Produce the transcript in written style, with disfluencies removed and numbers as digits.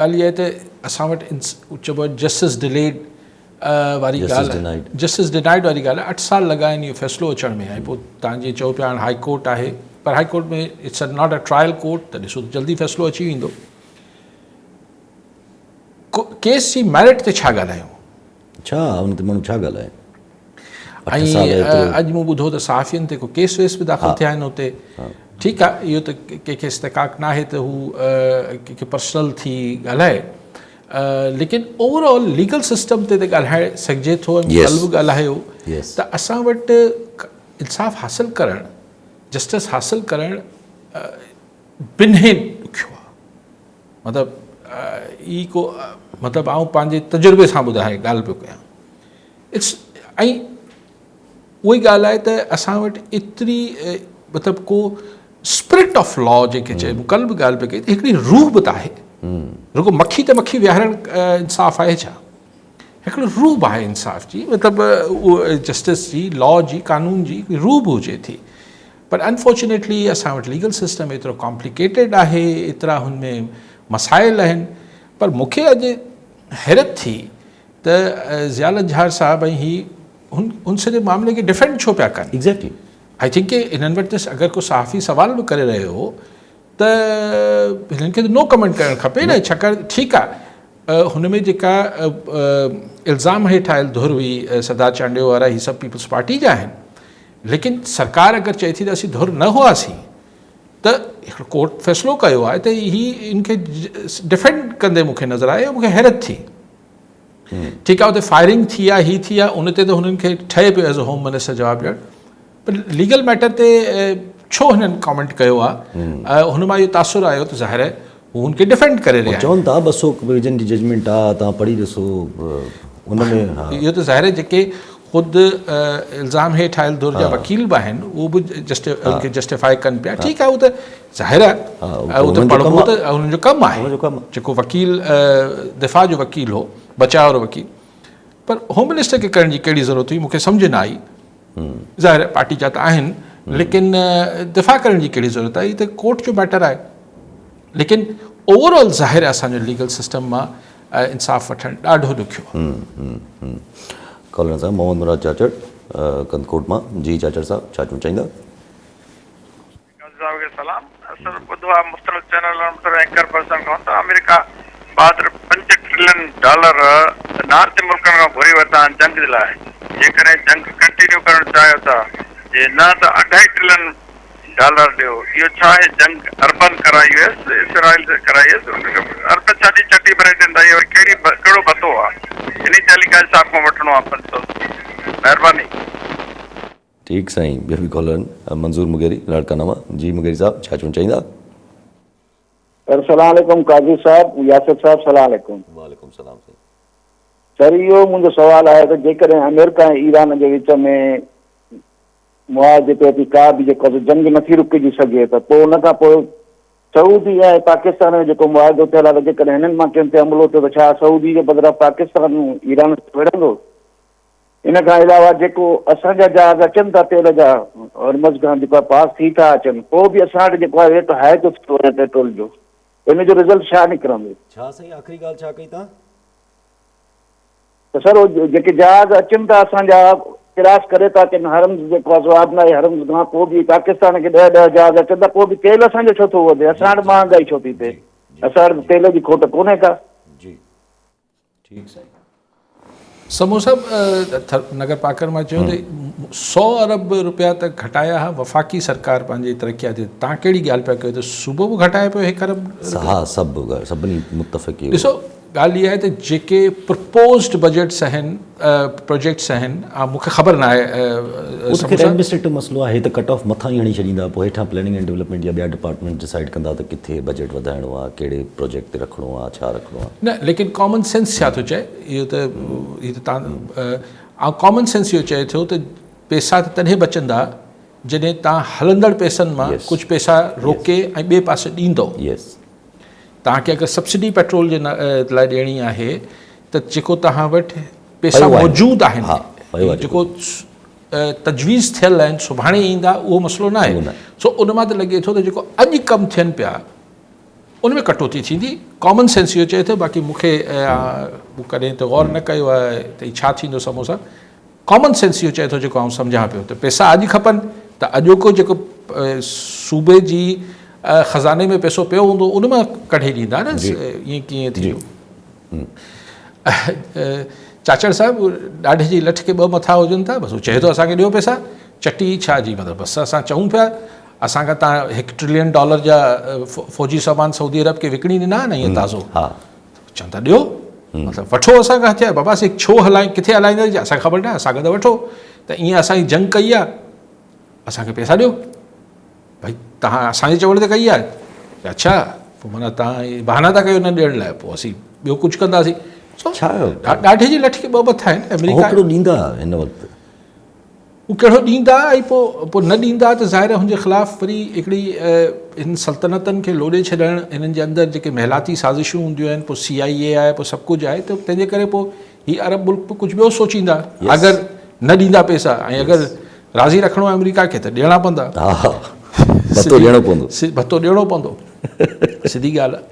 ॻाल्हि इहा आहे त असां वटि चइबो आहे जस्टिस डिलेड वारी ॻाल्हि जस्टिस डिनाइड वारी ॻाल्हि आहे। 8 साल लॻा आहिनि इहो फ़ैसिलो अचण में। ऐं पोइ तव्हां जीअं चओ पिया हाणे हाई कोर्ट आहे, पर हाई कोर्ट में it's not a trial court, त ॾिसो जल्दी फ़ैसिलो अची वेंदो। केस जी मेरिट ते छा ॻाल्हायूं, छा हुन ते माण्हू छा ॻाल्हाए। ऐं अॼु मूं ॿुधो त सहाफ़ियुनि ते को केस वेस बि दाख़िल थिया आहिनि हुते। ठीकु आहे, इहो त कंहिंखे इस्तकाक न आहे त हू कंहिंखे पर्सनल थी ॻाल्हाए, लेकिन ओवरऑल लीगल सिस्टम ते त ॻाल्हाए सघिजे थो। कल्ह बि ॻाल्हायो त असां वटि इंसाफ़ हासिलु करणु, जस्टिस हासिलु करणु बिन्हे ॾुखियो आहे। मतिलबु ई को मतिलबु आउं पंहिंजे तजुर्बे सां ॿुधाए ॻाल्हि पियो कयां। ऐं उहा ई ॻाल्हि आहे त असां वटि एतिरी मतिलबु को स्पिरिट ऑफ लॉ जेके चइबो, कल्ह बि ॻाल्हि पई कई त हिकिड़ी रूह बि त आहे। रुगो मक्खी त मक्खी विहारणु इंसाफ़ आहे छा? हिकिड़ी रूह आहे इंसाफ़ जी, मतिलबु उहो जस्टिस जी, लॉ जी, कानून जी रूह बि हुजे थी। पर अनफॉर्चुनेटली असां वटि लीगल सिस्टम एतिरो कॉम्प्लिकेटेड आहे, एतिरा हुन में मसाइल आहिनि। पर मूंखे अॼु हैरत थी त ज़ियाल जहार साहब ऐं ही हुन सॼे मामले खे डिफेंड छो पिया कनि। एग्ज़ैक्टली आई थिंक कि इन्हनि वटि अगरि को सहाफ़ी सवाल बि करे रहियो हो त हिननि खे त नो कमेंट करणु खपे न। छाकाणि ठीकु आहे, हुन में जेका इल्ज़ाम हेठि आयल धुर हुई सरदार चांडियो वारा, ही सभु पीपल्स पार्टी जा आहिनि। लेकिन सरकार अगरि चए थी त असीं धुर न हुआसीं त हिकिड़ो कोर्ट फ़ैसिलो कयो आहे त ही इनखे डिफेंड कंदे मूंखे नज़र आयो, मूंखे हैरत थी। ठीकु आहे, उते फायरिंग थी आहे, ही थी आहे, उन ते त हुननि खे ठहे पियो एज़ अ होम मिनिस्टर जवाबु ॾियणु। पर लीगल मैटर ते छो हिननि कॉमेंट कयो आहे? हुन मां इहो तासुर आयो त ज़ाहिर आहे हू हुनखे डिफेंड करे रहिया चवनि था 200 प्रोविजन जी जजमेंट आहे, तव्हां पढ़ी ॾिसो उन में। इहो त ज़ाहिर आहे जेके ख़ुदि इल्ज़ाम हेठि आयल धुर जा वकील बि आहिनि उहो बि उनखे जस्टिफाई कनि पिया। ठीकु आहे, उहो त ज़ाहिर आहे, उहो त पढ़बो त हुननि जो कमु आहे, जेको वकील दिफ़ा जो वकील हो, बचाव वारो वकील। पर होम मिनिस्टर खे करण जी कहिड़ी ज़रूरत हुई, मूंखे सम्झ न आई। ज़ाहिर आहे पार्टी जा त आहिनि, लेकिन दिफ़ा करण जी कहिड़ी ज़रूरत आहे? हीअ त कोर्ट जो मैटर आहे। लेकिन ओवरऑल ज़ाहिर आहे असांजो लीगल सिस्टम मां इंसाफ़ वठणु ॾाढो ॾुखियो आहे। कॉलर साहब मोहम्मद मुराद चाचड़ कंदकोट मां। जी चाचड़ साहब, छा चवणु चाहींदा? सलाम। असल ॿुधो आहे मुख़्तलिफ़ चैनल एंकर पर्सन खां त अमेरिका बहादुर $5 ट्रिलियन नार्थ मुल्कनि खां घुरी वरिता आहिनि जंग जे लाइ। जेकॾहिं जंग कंटिन्यू करणु चाहियो था जे न त $2.5 ट्रिलियन ॾियो। इहो छा आहे? जंग अर्बन कराई हुयसि, इसराइल से कराई हुयसि, अर्ब छाती चटी भरे ॾींदा। इहो कहिड़ो भतो आहे? इन तालिका हिसाब खां वठिणो आहे 500। महिरबानी। ठीकु साईं। ॿियो बि कॉलर मंज़ूर मुगेरी लाड़काना मां। जी मुगेरी साहब, छा चवणु चाहींदा? अस्सलाम वालेकुम काजी साहब, यासिर साहब, सलाम वालेकुम। वालेकुम सलाम साईं। सर, इहो मुंहिंजो सुवाल आहे त जेकॾहिं अमेरिका ऐं ईरान जे विच में मुआज़े ते का बि जेको जंग नथी रुकिजी सघे त पोइ उन खां पोइ सऊदी ऐं पाकिस्तान में जेको मुआदो थियल आहे, जेकॾहिं हिननि मां कंहिं ते हमिलो थियो त छा सऊदी जे बदिरां पाकिस्तान ईरान विढ़ंदो? इन खां अलावा जेको असांजा जहाज़ अचनि था तेल जा हॉर्मज़ खां जेको पास थी था अचनि, पोइ बि असां वटि जेको आहे रेट हाई थो थियो वञे पेट्रोल जो, इन जो रिज़ल्ट छा निकिरंदो? छा साईं आख़िरी ॻाल्हि छा कई तव्हां? त सर जेके जहाज़ अचनि था असांजा क्रॉस करे था अचनि हरम्स जेको आहे स्वादना हरम्स खां, पोइ बि पाकिस्तान खे 10 जहाज़ अचनि था, पोइ बि तेल असांजो छो थो वधे? असां वटि महांगाई छो थी थिए? असां वटि तेल जी खोट कोन्हे का? जी ठीकु साईं। समूह साहब, नगर पाकर मां चयो त 100 अरब रुपया त घटाया हुआ वफ़ाक़ी सरकार पंहिंजी तरक़ियाती। तव्हां कहिड़ी ॻाल्हि पिया कयो त सूबो बि घटाए पियो 1 अरब? हा, सभिनी मुतफ़िक़। ॾिसो ॻाल्हि इहा आहे त जेके प्रपोज़्ड बजट्स आहिनि, प्रोजेक्ट्स आहिनि, मूंखे ख़बर न आहे, एडमिनिस्ट्रेटिव मसइलो आहे त कट ऑफ मथां ई हणी छॾींदा, पोइ हेठां प्लानिंग एंड डेवलपमेंट या ॿिया डिपार्टमेंट डिसाइड कंदा त किथे बजट वधाइणो आहे, कहिड़े प्रोजेक्ट ते रखिणो आहे, छा रखिणो आहे। न, लेकिन कॉमन सेंस छा थो चए? इहो त तव्हां कॉमन सेंस इहो चए थो त पैसा त तॾहिं बचंदा जॾहिं तव्हां हलंदड़ पैसनि मां कुझु पैसा रोके ऐं ॿिए पासे ॾींदो। तव्हांखे अगरि सब्सिडी पेट्रोल जे लाइ ॾियणी आहे त जेको तव्हां वटि पैसा मौजूदु आहिनि, जेको तजवीज़ थियल आहिनि, सुभाणे ईंदा, उहो मसइलो न आहे। सो उन मां त लॻे थो त जेको अॼु कमु थियनि पिया उनमें कटौती थींदी कॉमन सेंस इहो चए थो बाक़ी मूंखे कॾहिं त गौर न कयो आहे त ही छा थींदो समूह सां कॉमन सेंस इहो चए थो जेको आउं सम्झां पियो त पैसा अॼु खपनि त अॼोको जेको सूबे जी ख़ज़ाने में पैसो पियो हूंदो उन मां कढी ॾींदा न ईअं कीअं थींदो चाचड़ साहिबु ॾाढे जी लठ खे ॿ मथा हुजनि था बसि हू चए थो असांखे ॾियो पैसा चटी छा जी मतिलबु बसि असां चऊं पिया असांखां तव्हां $1 ट्रिलियन जा फ़ौजी सामान सऊदी अरब खे विकिणी ॾिना न ईअं ताज़ो चवनि था ॾियो मतिलबु वठो असांखां हथियार बाबा असीं छो हलायूं किथे हलाईंदासीं असांखे ख़बर न आहे असांखां त वठो त ईअं असांजी जंग कई आहे असांखे पैसा ॾियो भई तव्हां असांजे चवण ते कई आहे अच्छा पोइ माना तव्हां बहाना था कयो न ॾियण लाइ पोइ असीं ॿियो कुझु कंदासीं ॾाढे जी लठ खे ॿ मथा आहिनि अमेरिका ॾींदा हिन वक़्तु हू कहिड़ो ॾींदा ऐं पोइ न ॾींदा त ज़ाहिर हुनजे ख़िलाफ़ु वरी हिकिड़ी हिन सल्तनतनि खे लोॾे छॾणु हिननि जे अंदरि जेके महिलाती साज़िशूं हूंदियूं आहिनि पोइ CIA आहे पोइ सभु कुझु आहे त तंहिंजे करे पोइ हीअ अरब मुल्क पोइ कुझु ॿियो सोचींदा अगरि न ॾींदा पैसा ऐं अगरि राज़ी रखिणो आहे अमेरिका खे त ॾियणा पवंदा भतो ॾियणो पवंदो भतो ॾियणो पवंदो सिधी ॻाल्हि आहे